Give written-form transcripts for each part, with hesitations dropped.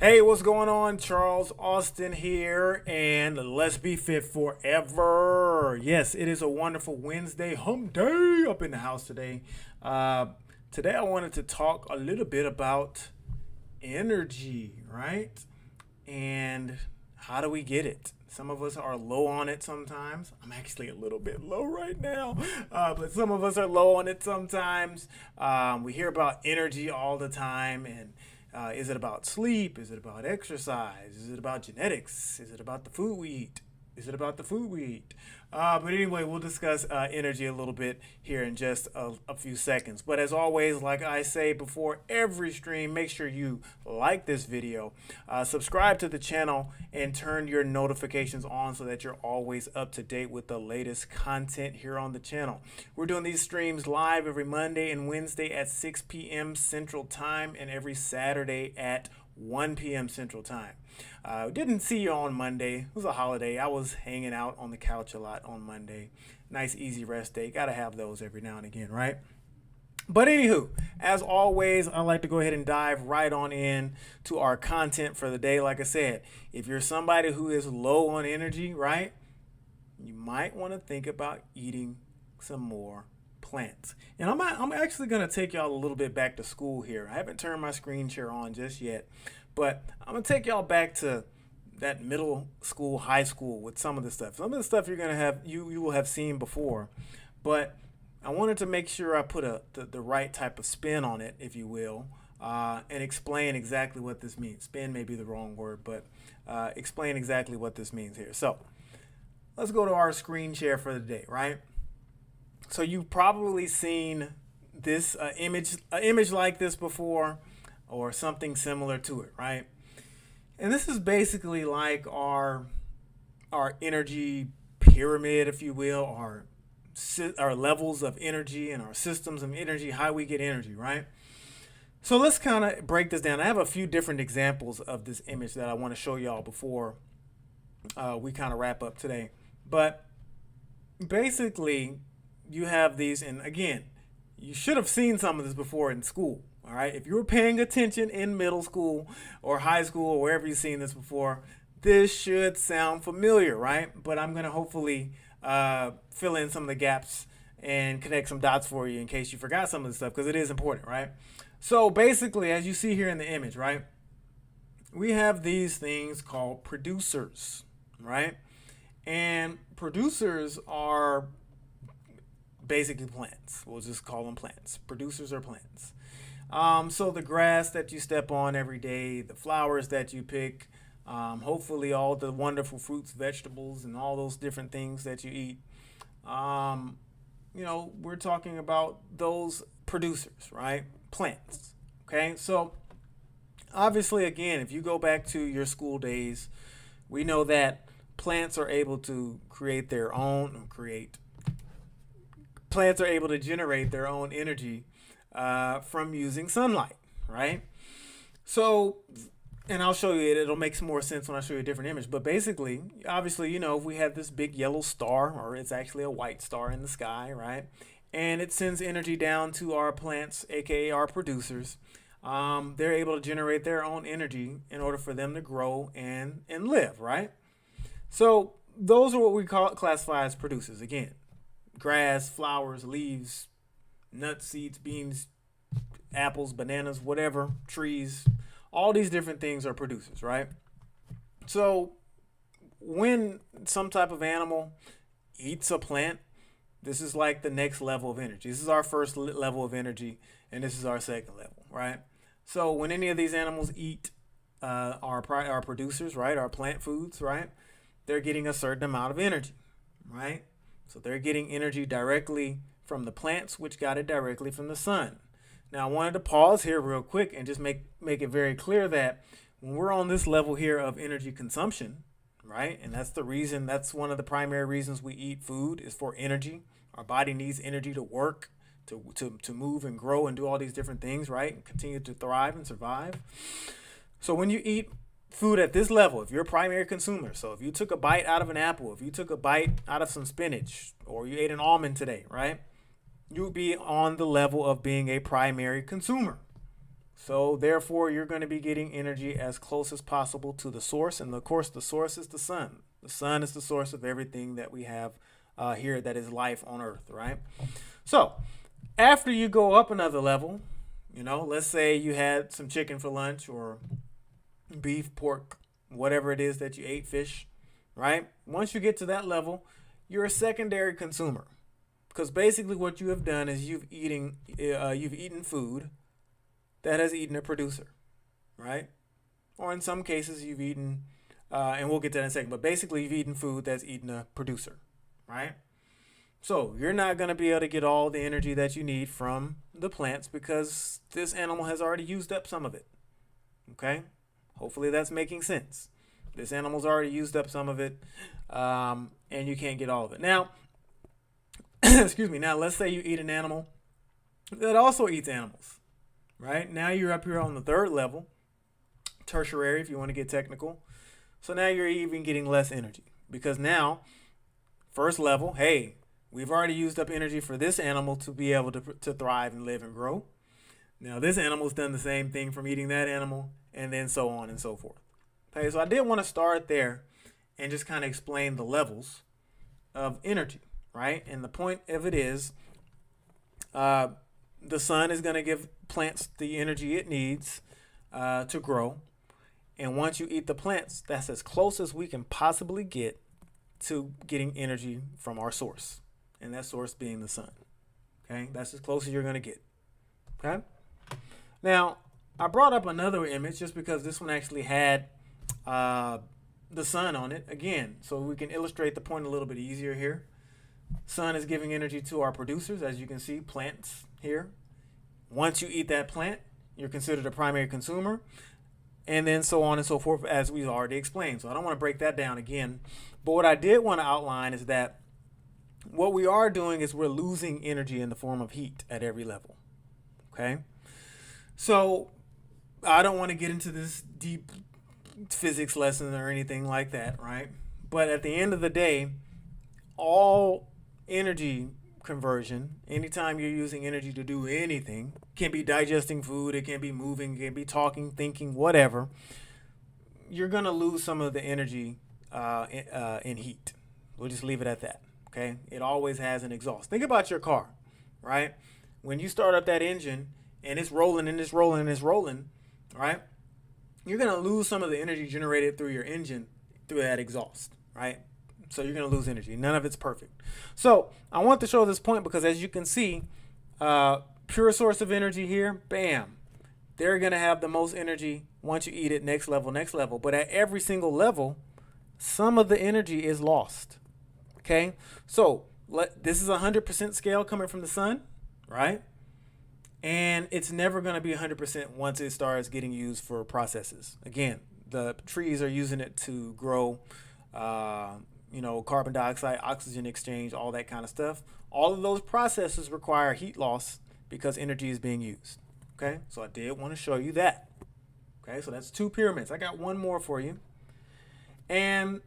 Hey, what's going on? Charles Austin here, and let's be fit forever. Yes, it is a wonderful Wednesday, hump day up in the house today. Uh, Today, I wanted to talk a little bit about energy, right? And how do we get it? Some of us are low on it sometimes. I'm actually a little bit low right now, but some of us are low on it sometimes. We hear about energy all the time, and is it about sleep? Is it about exercise? Is it about genetics? Is it about the food we eat? Is it about the food we eat? But anyway, we'll discuss energy a little bit here in just a few seconds. But as always, like I say before every stream, make sure you like this video, subscribe to the channel, and turn your notifications on so that you're always up to date with the latest content here on the channel. We're doing these streams live every Monday and Wednesday at 6 p.m. Central Time and every Saturday at 1 p.m. Central Time. Didn't see you on Monday. It was a holiday. I was hanging out on the couch a lot on Monday. Nice, easy rest day. Got to have those every now and again, right? But anywho, as always, I like to go ahead and dive right on in to our content for the day. Like I said, if you're somebody who is low on energy, right, you might want to think about eating some more plants. And I'm actually going to take y'all a little bit back to school here. I haven't turned my screen share on just yet, but I'm going to take y'all back to that middle school, high school with some of the stuff. Some of the stuff you're going to have, you will have seen before, but I wanted to make sure I put the right type of spin on it, if you will, and explain exactly what this means. Spin may be the wrong word, but explain exactly what this means here. So let's go to our screen share for the day, right? So you've probably seen this image like this before, or something similar to it, right? And this is basically like our energy pyramid, if you will, our levels of energy and our systems of energy, how we get energy, right? So let's kind of break this down. I have a few different examples of this image that I want to show y'all before we kind of wrap up today. But basically, you have these, and again, you should have seen some of this before in school. All right, if you were paying attention in middle school or high school or wherever you've seen this before, this should sound familiar, right? But I'm going to hopefully fill in some of the gaps and connect some dots for you in case you forgot some of the stuff, because it is important, right? So basically, as you see here in the image, right, we have these things called producers, right? And producers are basically plants. We'll just call them plants. Producers are plants. So the grass that you step on every day, the flowers that you pick, hopefully all the wonderful fruits, vegetables, and all those different things that you eat. We're talking about those producers, right? Plants. Okay, so obviously, again, if you go back to your school days, we know that plants are able to plants are able to generate their own energy from using sunlight, right? So, and I'll show you it. It'll make some more sense when I show you a different image. But basically, obviously, if we have this big yellow star, or it's actually a white star in the sky, right? And it sends energy down to our plants, aka our producers. They're able to generate their own energy in order for them to grow and live, right? So those are what we classify as producers. Again, grass, flowers, leaves, nuts, seeds, beans, apples, bananas, whatever, trees, all these different things are producers, right? So when some type of animal eats a plant, this is like the next level of energy. This is our first level of energy, and this is our second level, right? So when any of these animals eat our producers, right, our plant foods, right, they're getting a certain amount of energy, right? So they're getting energy directly from the plants, which got it directly from the sun. Now, I wanted to pause here real quick and just make it very clear that when we're on this level here of energy consumption, right, and that's one of the primary reasons we eat food is for energy. Our body needs energy to work, to move and grow and do all these different things, right, and continue to thrive and survive. So when you eat food at this level, if you're a primary consumer, so if you took a bite out of an apple, if you took a bite out of some spinach, or you ate an almond today, right, you would be on the level of being a primary consumer. So therefore, you're going to be getting energy as close as possible to the source. And of course, the source is the sun. The sun is the source of everything that we have here that is life on earth, right? So after you go up another level, let's say you had some chicken for lunch or beef, pork, whatever it is that you ate, fish, right? Once you get to that level, you're a secondary consumer, because basically what you have done is you've eaten food that has eaten a producer, right? Or in some cases you've eaten, and we'll get to that in a second, but basically you've eaten food that's eaten a producer, right? So you're not going to be able to get all the energy that you need from the plants because this animal has already used up some of it, okay? Hopefully that's making sense. This animal's already used up some of it, and you can't get all of it. Now, excuse me, now let's say you eat an animal that also eats animals, right? Now you're up here on the third level, tertiary if you want to get technical. So now you're even getting less energy because now, first level, hey, we've already used up energy for this animal to be able to thrive and live and grow. Now this animal's done the same thing from eating that animal, and then so on and so forth. Okay, so I did want to start there and just kind of explain the levels of energy, right? And the point of it is the sun is going to give plants the energy it needs to grow. And once you eat the plants, that's as close as we can possibly get to getting energy from our source. And that source being the sun. Okay, that's as close as you're going to get. Okay. Now, I brought up another image just because this one actually had the sun on it again, so we can illustrate the point a little bit easier here. Sun is giving energy to our producers, as you can see, plants here. Once you eat that plant, you're considered a primary consumer, and then so on and so forth, as we've already explained. So I don't want to break that down again, but what I did want to outline is that what we are doing is we're losing energy in the form of heat at every level. Okay, so I don't want to get into this deep physics lesson or anything like that, right? But at the end of the day, all energy conversion, anytime you're using energy to do anything, can be digesting food, it can be moving, it can be talking, thinking, whatever, you're going to lose some of the energy in heat. We'll just leave it at that, okay? It always has an exhaust. Think about your car, right? When you start up that engine and it's rolling and it's rolling and it's rolling, right? You're going to lose some of the energy generated through your engine through that exhaust, right? So you're going to lose energy. None of it's perfect. So I want to show this point because as you can see, pure source of energy here, bam. They're going to have the most energy once you eat it, next level, next level. But at every single level, some of the energy is lost, okay? So this is a 100% scale coming from the sun, right? And it's never going to be 100% once it starts getting used for processes. Again, the trees are using it to grow, carbon dioxide, oxygen exchange, all that kind of stuff. All of those processes require heat loss because energy is being used. Okay, so I did want to show you that. Okay, so that's two pyramids. I got one more for you. And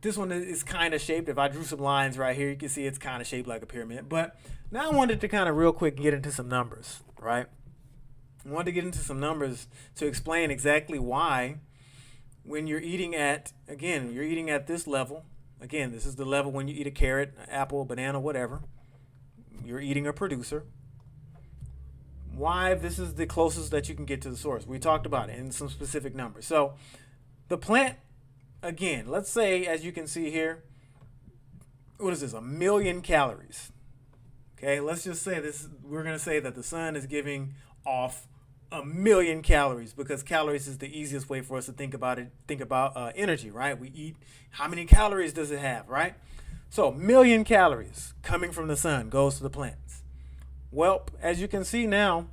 this one is kind of shaped. If I drew some lines right here, you can see it's kind of shaped like a pyramid. But now I wanted to kind of real quick get into some numbers, right? I wanted to get into some numbers to explain exactly why when you're eating at, again, you're eating at this level. Again, this is the level when you eat a carrot, an apple, a banana, whatever. You're eating a producer. Why this is the closest that you can get to the source. We talked about it in some specific numbers. So the plant, again, let's say, as you can see here, what is this, 1 million calories. Okay, let's just say this, we're going to say that the sun is giving off 1 million calories because calories is the easiest way for us to think about it, energy, right? We eat, how many calories does it have, right? So 1 million calories coming from the sun goes to the plants. Well, as you can see now,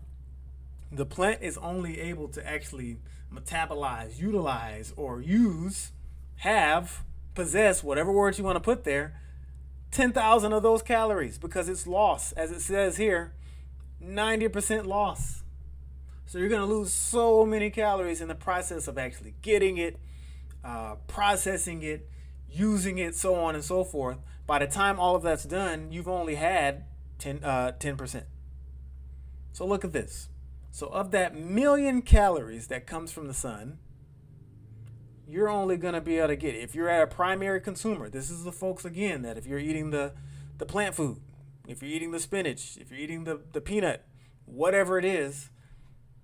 the plant is only able to actually metabolize, utilize, or use, have, possess, whatever words you want to put there, 10,000 of those calories because it's loss. As it says here, 90% loss. So you're going to lose so many calories in the process of actually getting it, processing it, using it, so on and so forth. By the time all of that's done, you've only had 10%. So look at this. So of that million calories that comes from the sun, you're only going to be able to get, if you're at a primary consumer, this is the folks again that if you're eating the plant food, if you're eating the spinach, if you're eating the peanut, whatever it is,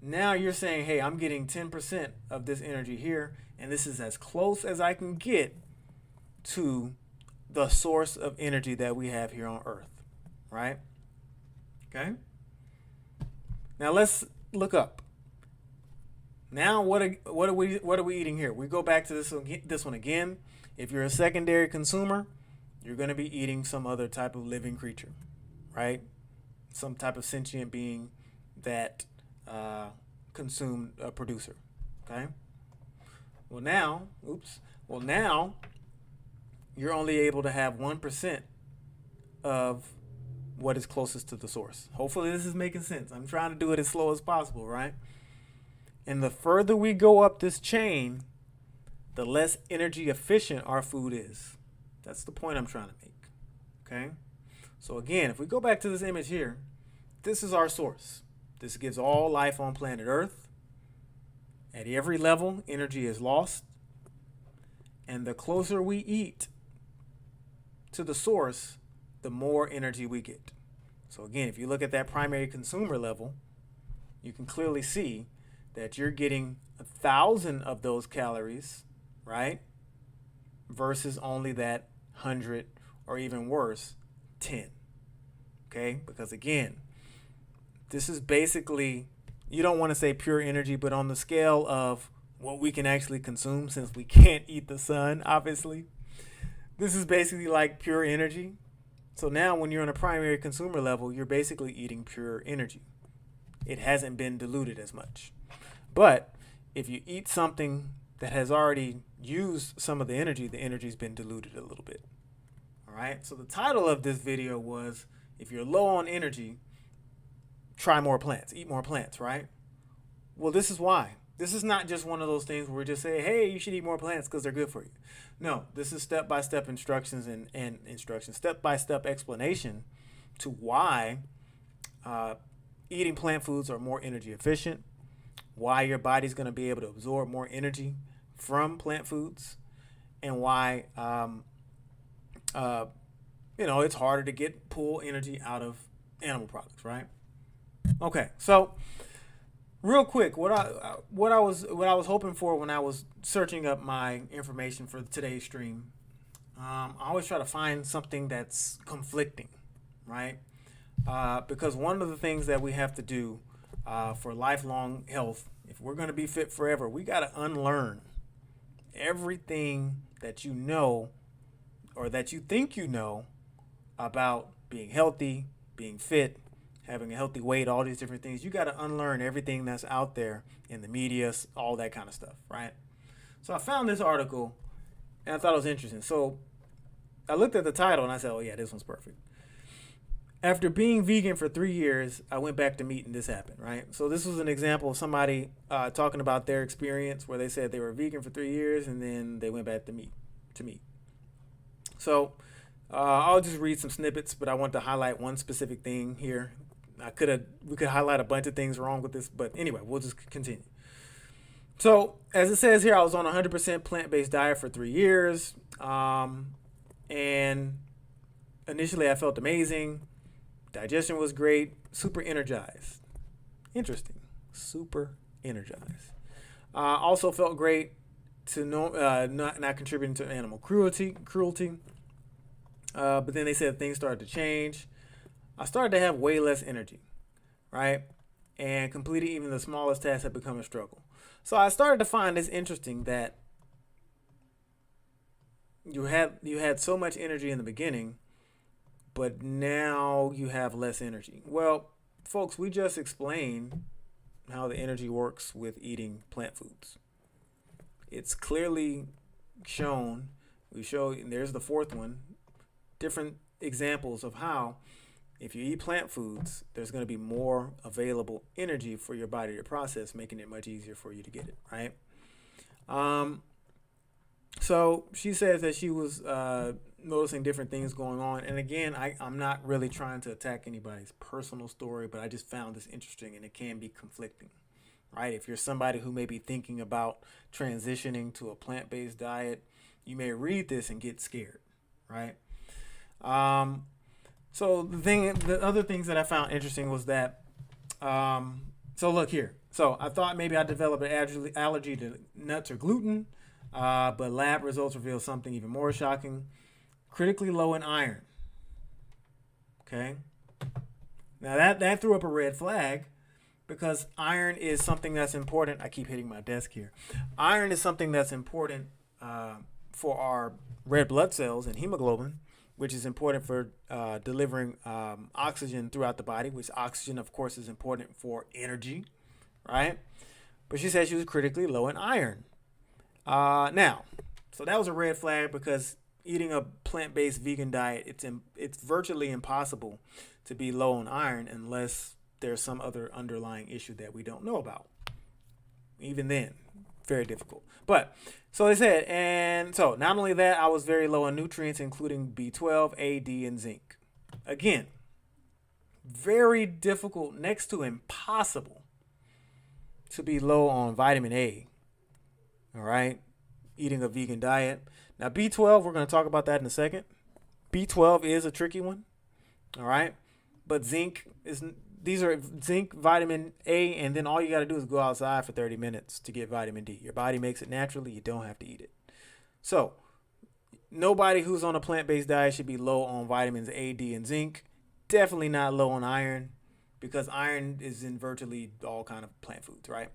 now you're saying, hey, I'm getting 10% of this energy here, and this is as close as I can get to the source of energy that we have here on Earth, right? Okay. Now let's look up. Now what are we eating here? We go back to this one again. If you're a secondary consumer, you're going to be eating some other type of living creature, right? Some type of sentient being that consumed a producer. Okay. Well now you're only able to have 1% of what is closest to the source. Hopefully this is making sense. I'm trying to do it as slow as possible, right? And the further we go up this chain, the less energy efficient our food is. That's the point I'm trying to make. Okay? So again, if we go back to this image here, this is our source. This gives all life on planet Earth. At every level, energy is lost. And the closer we eat to the source, the more energy we get. So again, if you look at that primary consumer level, you can clearly see that you're getting 1,000 of those calories, right? Versus only that 100 or even worse, 10. Okay? Because again, this is basically, you don't want to say pure energy, but on the scale of what we can actually consume, since we can't eat the sun, obviously, this is basically like pure energy. So now when you're on a primary consumer level, you're basically eating pure energy. It hasn't been diluted as much. But if you eat something that has already used some of the energy's been diluted a little bit. All right. So the title of this video was, if you're low on energy, try more plants, eat more plants, right? Well, this is why. This is not just one of those things where we just say, hey, you should eat more plants because they're good for you. No, this is step-by-step instructions and instructions, step-by-step explanation to why eating plant foods are more energy efficient, why your body's going to be able to absorb more energy from plant foods, and why it's harder to pull energy out of animal products, right? Okay, so real quick, what I was hoping for when I was searching up my information for today's stream, I always try to find something that's conflicting, right? Because one of the things that we have to do for lifelong health, if we're going to be fit forever, we got to unlearn everything that you know or that you think you know about being healthy, being fit, having a healthy weight, all these different things. You got to unlearn everything that's out there in the media, all that kind of stuff, right? So I found this article and I thought it was interesting. So I looked at the title and I said, oh yeah, this one's perfect. After being vegan for 3 years, I went back to meat and this happened, right? So this was an example of somebody talking about their experience where they said they were vegan for 3 years and then they went back to meat. So I'll just read some snippets, but I want to highlight one specific thing here. We could highlight a bunch of things wrong with this, but anyway, we'll just continue. So as it says here, I was on a 100% plant-based diet for 3 years. And initially I felt amazing. Digestion was great. Super energized. Interesting. Super energized. Also felt great to not contributing to animal cruelty. But then they said things started to change. I started to have way less energy, right? And completing even the smallest tasks had become a struggle. So I started to find this interesting that you had so much energy in the beginning, but now you have less energy. Well, folks, we just explained how the energy works with eating plant foods. It's clearly shown. And there's the fourth one, different examples of how if you eat plant foods, there's going to be more available energy for your body to process, making it much easier for you to get it, right? So she says that she was noticing different things going on. And again, I'm not really trying to attack anybody's personal story, but I just found this interesting and it can be conflicting, right? If you're somebody who may be thinking about transitioning to a plant-based diet, you may read this and get scared, right? So the other things that I found interesting was that, so look here. So I thought maybe I developed an allergy to nuts or gluten, but lab results reveal something even more shocking. Critically low in iron. Okay. Now that threw up a red flag because iron is something that's important. I keep hitting my desk here. Iron is something that's important for our red blood cells and hemoglobin, which is important for delivering oxygen throughout the body, which oxygen, of course, is important for energy, right? But she said she was critically low in iron. Now, so that was a red flag because eating a plant-based vegan diet, it's virtually impossible to be low on iron unless there's some other underlying issue that we don't know about. Even then, very difficult. But so they said, and so not only that, I was very low on nutrients, including B12, A, D, and zinc. Again, very difficult, next to impossible, to be low on vitamin A. All right, eating a vegan diet. Now, B12, we're going to talk about that in a second. B12 is a tricky one. All right. But these are zinc, vitamin A, and then all you got to do is go outside for 30 minutes to get vitamin D. Your body makes it naturally. You don't have to eat it. So, nobody who's on a plant-based diet should be low on vitamins A, D, and zinc. Definitely not low on iron because iron is in virtually all kind of plant foods, right?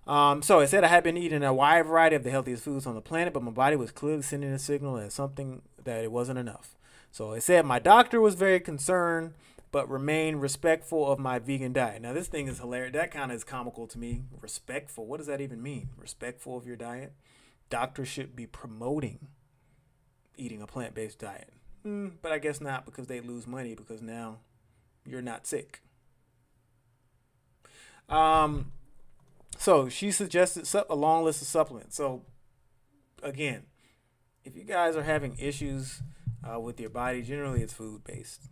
So it said I had been eating a wide variety of the healthiest foods on the planet, but my body was clearly sending a signal as something that it wasn't enough. So it said my doctor was very concerned, but remained respectful of my vegan diet. Now this thing is hilarious. That kind of is comical to me. Respectful. What does that even mean? Respectful of your diet? Doctors should be promoting eating a plant-based diet. But I guess not because they lose money because now you're not sick. So she suggested a long list of supplements. So again, if you guys are having issues with your body, generally it's food based.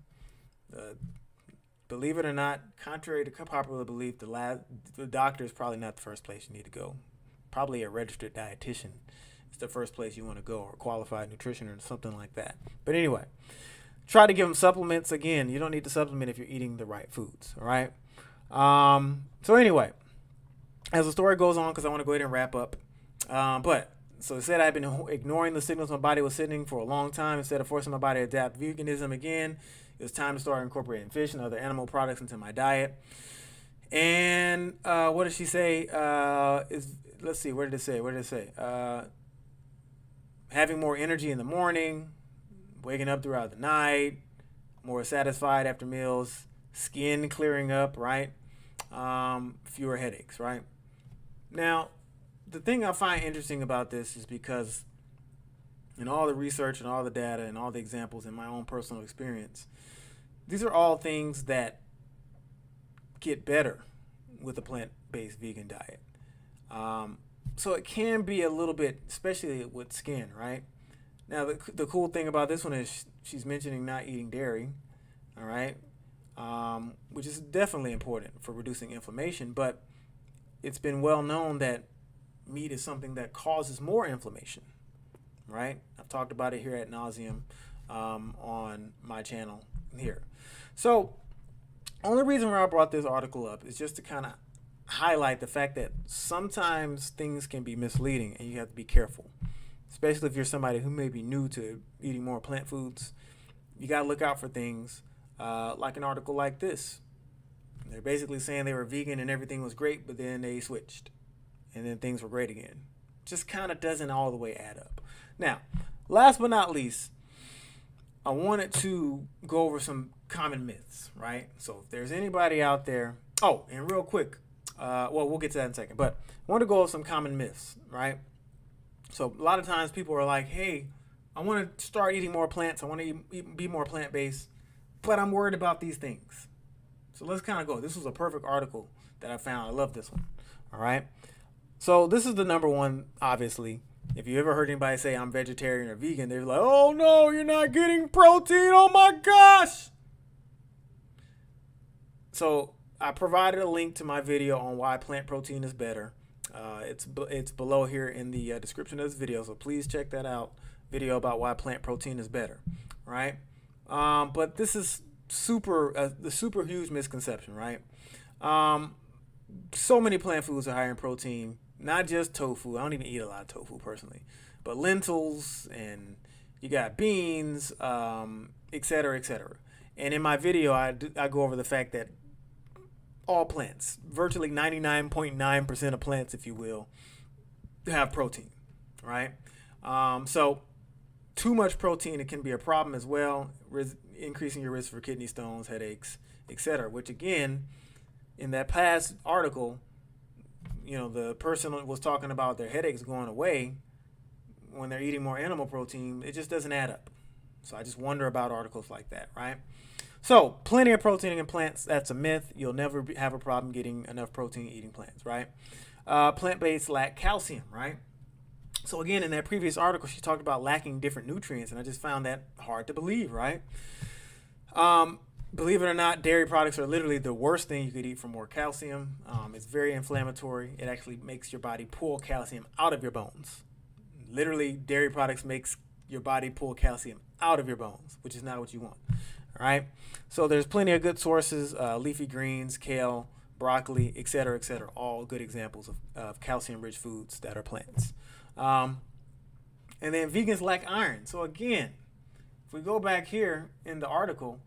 Believe it or not, contrary to popular belief, the doctor is probably not the first place you need to go. Probably a registered dietitian is the first place you want to go, or qualified nutrition or something like that. But anyway, try to give them supplements. Again, you don't need to supplement if you're eating the right foods. All right. So anyway, as the story goes on, because I want to go ahead and wrap up. So it said I had been ignoring the signals my body was sending for a long time. Instead of forcing my body to adapt veganism again, it was time to start incorporating fish and other animal products into my diet. And what did she say? Let's see, what did it say? Having more energy in the morning, waking up throughout the night, more satisfied after meals, skin clearing up, right? Fewer headaches, right? Now, the thing I find interesting about this is because in all the research and all the data and all the examples in my own personal experience, these are all things that get better with a plant-based vegan diet. So it can be a little bit, especially with skin, right? Now, the cool thing about this one is she's mentioning not eating dairy, all right? Which is definitely important for reducing inflammation, but it's been well known that meat is something that causes more inflammation, right? I've talked about it here ad nauseum on my channel here. So, only reason why I brought this article up is just to kind of highlight the fact that sometimes things can be misleading and you have to be careful, especially if you're somebody who may be new to eating more plant foods. You got to look out for things like an article like this. They're basically saying they were vegan and everything was great, but then they switched and then things were great again. Just kind of doesn't all the way add up. Now, last but not least, I wanted to go over some common myths, right? So if there's anybody out there, and real quick, we'll get to that in a second, but I want to go over some common myths, right? So a lot of times people are like, hey, I want to start eating more plants. I want to be more plant-based, but I'm worried about these things. So let's kind of go. This was a perfect article that I found. I love this one. All right. So this is the number one, obviously. If you ever heard anybody say I'm vegetarian or vegan, they're like, oh no, you're not getting protein. Oh my gosh. So I provided a link to my video on why plant protein is better. It's below here in the description of this video, so please check that out. Video about why plant protein is better, right? But this is the super huge misconception, right? So many plant foods are higher in protein, not just tofu. I don't even eat a lot of tofu personally, but lentils, and you got beans, et cetera, et cetera. And in my video, I go over the fact that all plants, virtually 99.9% of plants, if you will, have protein, right? So too much protein, it can be a problem as well, increasing your risk for kidney stones, headaches, etc. Which again, in that past article, the person was talking about their headaches going away when they're eating more animal protein. It just doesn't add up. So I just wonder about articles like that, right? So plenty of protein in plants, that's a myth. You'll never have a problem getting enough protein eating plants, right? Plant-based lack calcium, right? So again, in that previous article, she talked about lacking different nutrients, and I just found that hard to believe, right? Believe it or not, dairy products are literally the worst thing you could eat for more calcium. It's very inflammatory. It actually makes your body pull calcium out of your bones. Literally, dairy products makes your body pull calcium out of your bones, which is not what you want. All right. So there's plenty of good sources, leafy greens, kale, broccoli, et cetera, all good examples of calcium-rich foods that are plants. And then vegans lack iron. So again, if we go back here in the article,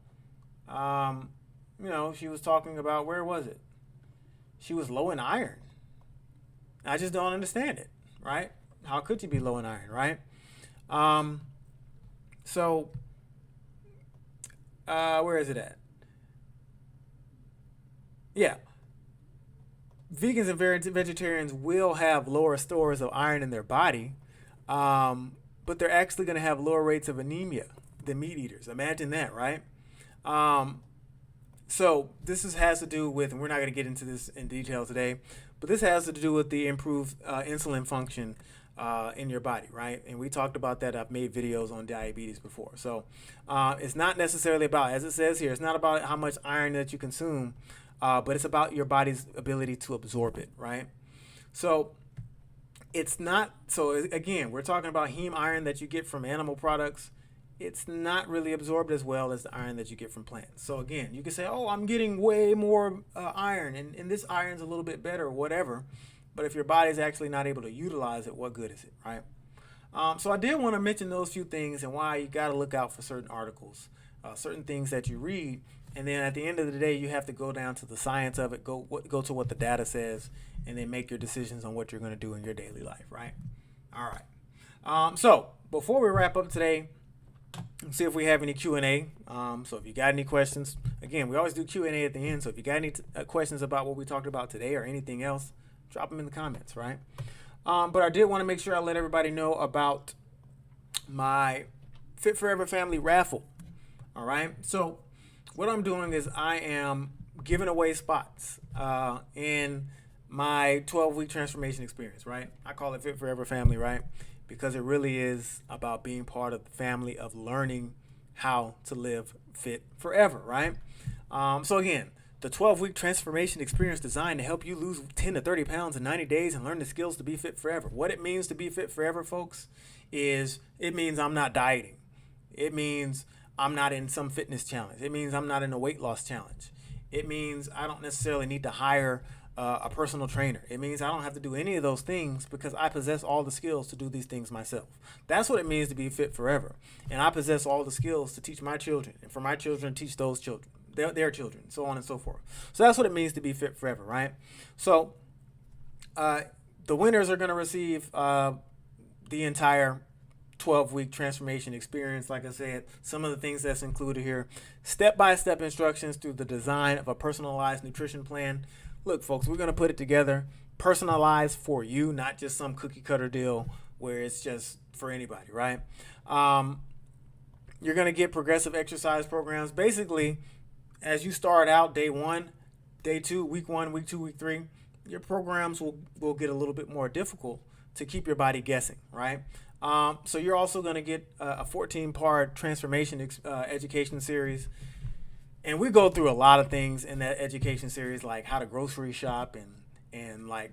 she was talking about, where was it? She was low in iron. I just don't understand it, right? How could you be low in iron, right? Where is it at? Yeah. Vegans and vegetarians will have lower stores of iron in their body, but they're actually going to have lower rates of anemia than meat eaters. Imagine that, right? So this has to do with, and we're not going to get into this in detail today, but this has to do with the improved insulin function in your body, right? And we talked about that. I've made videos on diabetes before. So it's not necessarily about, as it says here, it's not about how much iron that you consume, but it's about your body's ability to absorb it, right? So it's not, so again, we're talking about heme iron that you get from animal products. It's not really absorbed as well as the iron that you get from plants. So again, you can say, oh, I'm getting way more iron, and this iron's a little bit better or whatever. But if your body's actually not able to utilize it, what good is it, right? So I did want to mention those few things and why you got to look out for certain articles, certain things that you read. And then at the end of the day, you have to go down to the science of it, go to what the data says, and then make your decisions on what you're going to do in your daily life, right? All right. So before we wrap up today, let's see if we have any Q&A. So if you got any questions, again, we always do Q&A at the end. So if you got any questions about what we talked about today or anything else, drop them in the comments, right? But I did want to make sure I let everybody know about my Fit Forever Family Raffle. All right. So what I'm doing is I am giving away spots in my 12-week transformation experience, right? I call it Fit Forever Family, right? Because it really is about being part of the family of learning how to live fit forever, right? So again, the 12-week transformation experience designed to help you lose 10 to 30 pounds in 90 days and learn the skills to be fit forever. What it means to be fit forever, folks, is it means I'm not dieting. It means I'm not in some fitness challenge. It means I'm not in a weight loss challenge. It means I don't necessarily need to hire a personal trainer. It means I don't have to do any of those things because I possess all the skills to do these things myself. That's what it means to be fit forever. And I possess all the skills to teach my children, and for my children to teach those children, their children, so on and so forth. So that's what it means to be fit forever, right? So the winners are going to receive the entire 12-week transformation experience. Like I said, some of the things that's included here: step-by-step instructions through the design of a personalized nutrition plan. Look, folks, we're going to put it together, personalized for you, not just some cookie cutter deal where it's just for anybody, right? You're going to get progressive exercise programs. Basically, as you start out day 1, day 2, week 1, week 2, week 3, your programs will get a little bit more difficult to keep your body guessing, right? So you're also going to get a 14-part transformation education series. And we go through a lot of things in that education series, like how to grocery shop and like,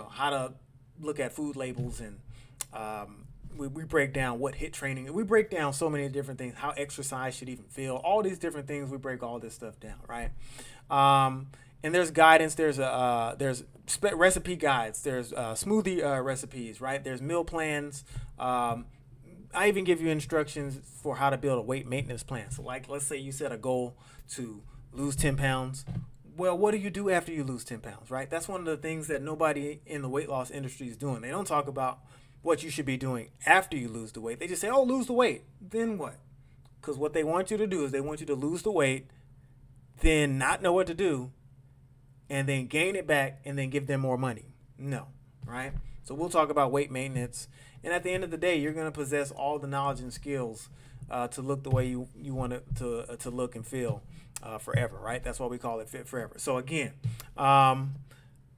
how to look at food labels. And we break down what HIIT training. We break down so many different things, how exercise should even feel, all these different things. We break all this stuff down, right? And there's guidance. There's recipe guides. There's smoothie recipes, right? There's meal plans. I even give you instructions for how to build a weight maintenance plan. So like, let's say you set a goal to lose 10 pounds. Well, what do you do after you lose 10 pounds, right? That's one of the things that nobody in the weight loss industry is doing. They don't talk about what you should be doing after you lose the weight. They just say, oh, lose the weight. Then what? Because what they want you to do is they want you to lose the weight, then not know what to do, and then gain it back and then give them more money. No, right? So we'll talk about weight maintenance. And at the end of the day, you're going to possess all the knowledge and skills to look the way you want it to look and feel forever, right? That's why we call it Fit Forever. So again,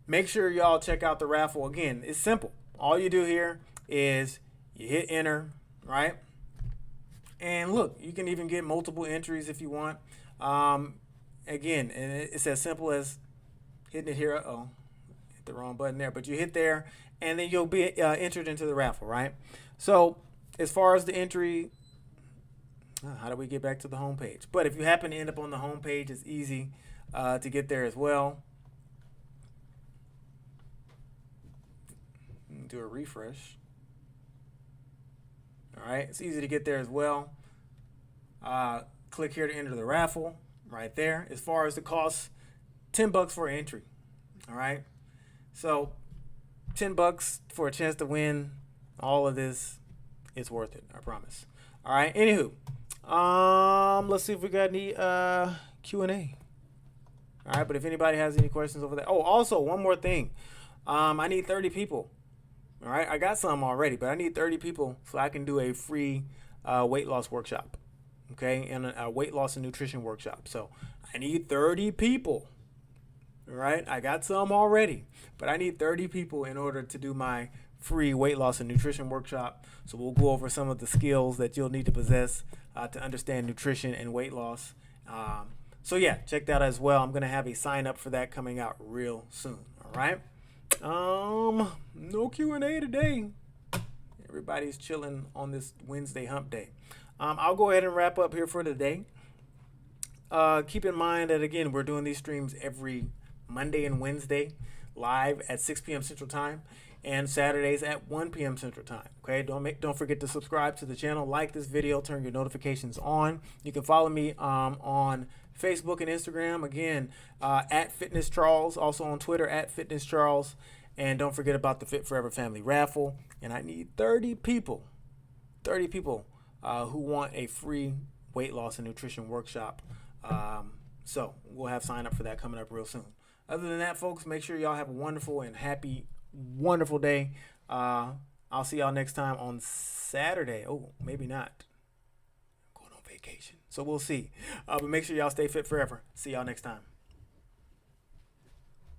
make sure y'all check out the raffle. Again, it's simple. All you do here is you hit enter, right? And look, you can even get multiple entries if you want. Again, and it's as simple as hitting it here. Uh-oh, hit the wrong button there. But you hit there, and then you'll be entered into the raffle, right? So as far as the entry, how do we get back to the home page? But if you happen to end up on the home page, it's easy to get there as well. Do a refresh. All right, it's easy to get there as well. Click here to enter the raffle right there. As far as the cost, $10 for entry. All right, so $10 for a chance to win all of this. It's worth it, I promise. All right, anywho, let's see if we got any Q&A. All right, but if anybody has any questions over there. Oh, also one more thing. I need 30 people. All right, I got some already, but I need 30 people so I can do a free weight loss workshop, okay, and a weight loss and nutrition workshop. So I need 30 people, all right? I got some already, but I need 30 people in order to do my free weight loss and nutrition workshop. So we'll go over some of the skills that you'll need to possess to understand nutrition and weight loss. So yeah, check that out as well. I'm going to have a sign up for that coming out real soon, all right? No Q&A today. Everybody's chilling on this Wednesday hump day. I'll go ahead and wrap up here for today. Keep in mind that, again, we're doing these streams every Monday and Wednesday live at 6 p.m. Central Time and Saturdays at 1 p.m. Central Time. Okay, don't forget to subscribe to the channel, like this video, turn your notifications on. You can follow me on Facebook and Instagram, again, at Fitness Charles, also on Twitter at Fitness Charles. And don't forget about the Fit Forever Family Raffle. And I need 30 people who want a free weight loss and nutrition workshop. So we'll have sign up for that coming up real soon. Other than that, folks, make sure y'all have a wonderful and happy, wonderful day. I'll see y'all next time on Saturday. Oh, maybe not. I'm going on vacation. So we'll see. But make sure y'all stay fit forever. See y'all next time.